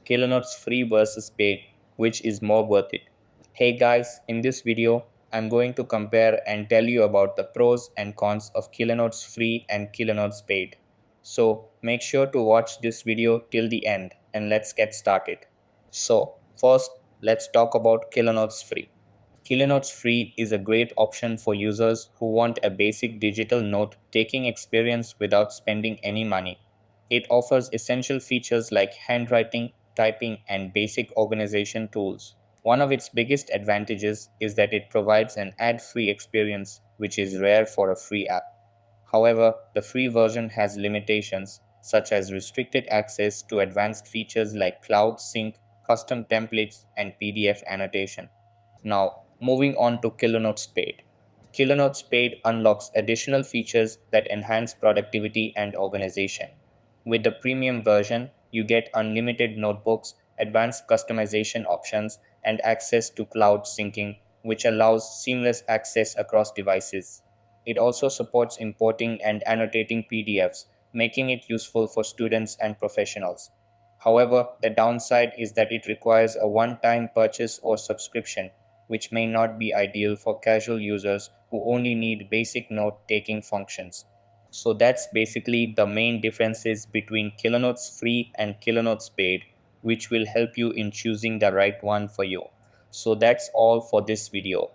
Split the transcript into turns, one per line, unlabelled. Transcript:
Kilonotes free versus paid, which is more worth it. Hey guys, in this video, I'm going to compare and tell you about the pros and cons of Kilonotes free and Kilonotes paid. So make sure to watch this video till the end and let's get started. So first, let's talk about Kilonotes free. Kilonotes Free is a great option for users who want a basic digital note taking experience without spending any money. It offers essential features like handwriting, typing, and basic organization tools. One of its biggest advantages is that it provides an ad free experience, which is rare for a free app. However, the free version has limitations, such as restricted access to advanced features like cloud sync, custom templates, and PDF annotation. Now, moving on to Kilonotes Paid. Kilonotes Paid unlocks additional features that enhance productivity and organization. With the premium version, you get unlimited notebooks, advanced customization options, and access to cloud syncing, which allows seamless access across devices. It also supports importing and annotating PDFs, making it useful for students and professionals. However, the downside is that it requires a one time purchase or subscription, which may not be ideal for casual users who only need basic note taking functions. So that's basically the main differences between Kilonotes free and Kilonotes paid, which will help you in choosing the right one for you. So that's all for this video.